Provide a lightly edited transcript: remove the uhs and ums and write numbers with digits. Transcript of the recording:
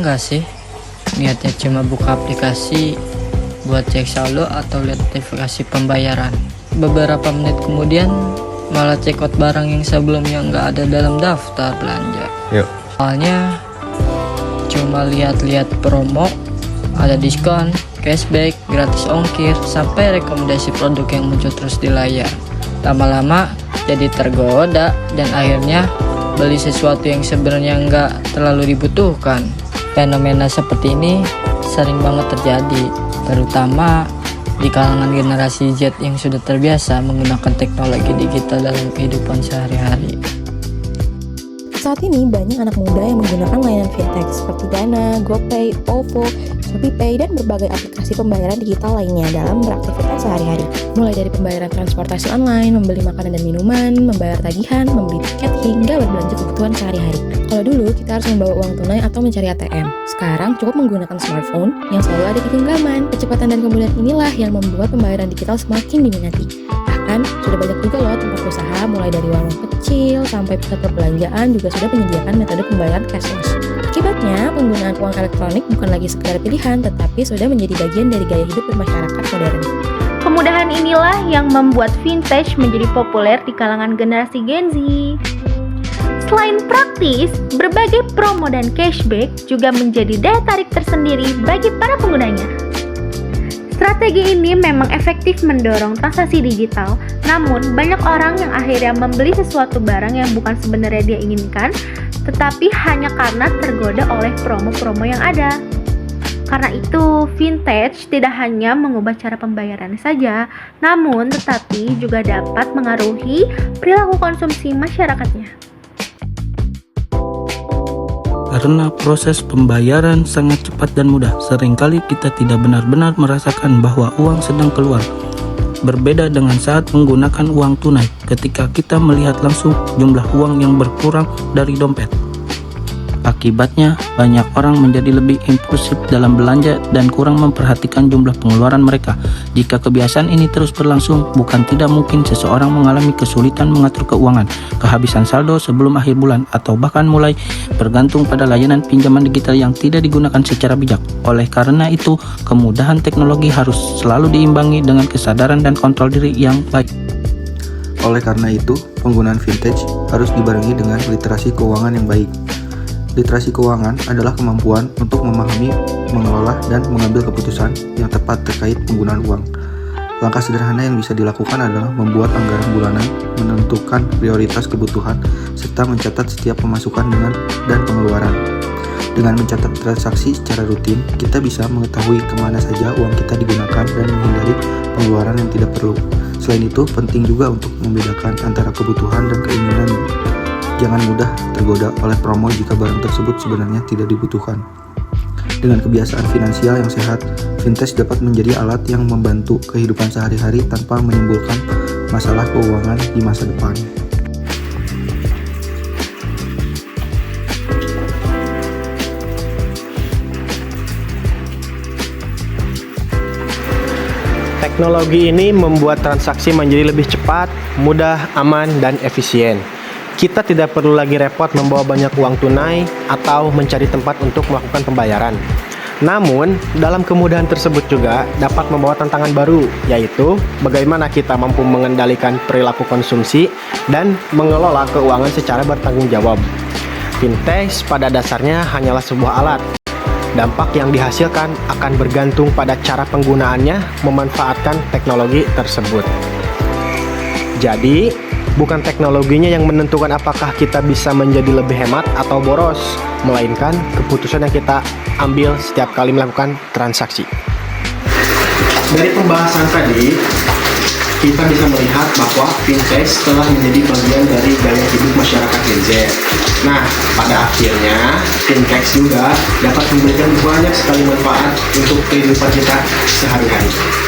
nggak sih? Niatnya cuma buka aplikasi buat cek saldo atau lihat notifikasi pembayaran. Beberapa menit kemudian malah check out barang yang sebelumnya nggak ada dalam daftar belanja. Yuk. Awalnya cuma lihat-lihat promo, ada diskon, cashback, gratis ongkir, sampai rekomendasi produk yang muncul terus di layar. Lama-lama jadi tergoda dan akhirnya beli sesuatu yang sebenarnya nggak terlalu dibutuhkan. Fenomena seperti ini sering banget terjadi, terutama di kalangan generasi Z yang sudah terbiasa menggunakan teknologi digital dalam kehidupan sehari-hari. Saat ini banyak anak muda yang menggunakan layanan fintech seperti Dana, GoPay, OVO, ShopeePay, dan berbagai aplikasi pembayaran digital lainnya dalam beraktivitas sehari-hari. Mulai dari pembayaran transportasi online, membeli makanan dan minuman, membayar tagihan, membeli tiket, hingga berbelanja kebutuhan sehari-hari. Kalau dulu kita harus membawa uang tunai atau mencari ATM. Sekarang cukup menggunakan smartphone yang selalu ada di genggaman. Kecepatan dan kemudahan inilah yang membuat pembayaran digital semakin diminati. Bahkan sudah banyak juga loh tempat usaha mulai dari warung kecil sampai pusat perbelanjaan juga sudah menyediakan metode pembayaran cashless. Akibatnya, penggunaan uang elektronik bukan lagi sekedar pilihan, tetapi sudah menjadi bagian dari gaya hidup bermasyarakat modern. Kemudahan inilah yang membuat vintage menjadi populer di kalangan generasi Gen Z. Selain praktis, berbagai promo dan cashback juga menjadi daya tarik tersendiri bagi para penggunanya. Strategi ini memang efektif mendorong transaksi digital, namun banyak orang yang akhirnya membeli sesuatu barang yang bukan sebenarnya dia inginkan, tetapi hanya karena tergoda oleh promo-promo yang ada. Karena itu, vintage tidak hanya mengubah cara pembayaran saja, namun tetapi juga dapat mengaruhi perilaku konsumsi masyarakatnya. Karena proses pembayaran sangat cepat dan mudah, seringkali kita tidak benar-benar merasakan bahwa uang sedang keluar. Berbeda dengan saat menggunakan uang tunai, ketika kita melihat langsung jumlah uang yang berkurang dari dompet. Akibatnya, banyak orang menjadi lebih impulsif dalam belanja dan kurang memperhatikan jumlah pengeluaran mereka. Jika kebiasaan ini terus berlangsung, bukan tidak mungkin seseorang mengalami kesulitan mengatur keuangan, kehabisan saldo sebelum akhir bulan, atau bahkan mulai bergantung pada layanan pinjaman digital yang tidak digunakan secara bijak. Oleh karena itu, kemudahan teknologi harus selalu diimbangi dengan kesadaran dan kontrol diri yang baik. Oleh karena itu, penggunaan vintage harus dibarengi dengan literasi keuangan yang baik. Literasi keuangan adalah kemampuan untuk memahami, mengelola, dan mengambil keputusan yang tepat terkait penggunaan uang. Langkah sederhana yang bisa dilakukan adalah membuat anggaran bulanan, menentukan prioritas kebutuhan, serta mencatat setiap pemasukan dan pengeluaran. Dengan mencatat transaksi secara rutin, kita bisa mengetahui kemana saja uang kita digunakan dan menghindari pengeluaran yang tidak perlu. Selain itu, penting juga untuk membedakan antara kebutuhan dan keinginan. Jangan mudah tergoda oleh promo jika barang tersebut sebenarnya tidak dibutuhkan. Dengan kebiasaan finansial yang sehat, vintage dapat menjadi alat yang membantu kehidupan sehari-hari tanpa menimbulkan masalah keuangan di masa depan. Teknologi ini membuat transaksi menjadi lebih cepat, mudah, aman, dan efisien. Kita tidak perlu lagi repot membawa banyak uang tunai atau mencari tempat untuk melakukan pembayaran. Namun, dalam kemudahan tersebut juga dapat membawa tantangan baru, yaitu bagaimana kita mampu mengendalikan perilaku konsumsi dan mengelola keuangan secara bertanggung jawab. Vintage pada dasarnya hanyalah sebuah alat. Dampak yang dihasilkan akan bergantung pada cara penggunaannya memanfaatkan teknologi tersebut. Jadi, bukan teknologinya yang menentukan apakah kita bisa menjadi lebih hemat atau boros, melainkan keputusan yang kita ambil setiap kali melakukan transaksi. Dari pembahasan tadi, kita bisa melihat bahwa vintage telah menjadi bagian dari gaya hidup masyarakat Gen Z. Nah, pada akhirnya, vintage juga dapat memberikan banyak sekali manfaat untuk kehidupan kita sehari-hari.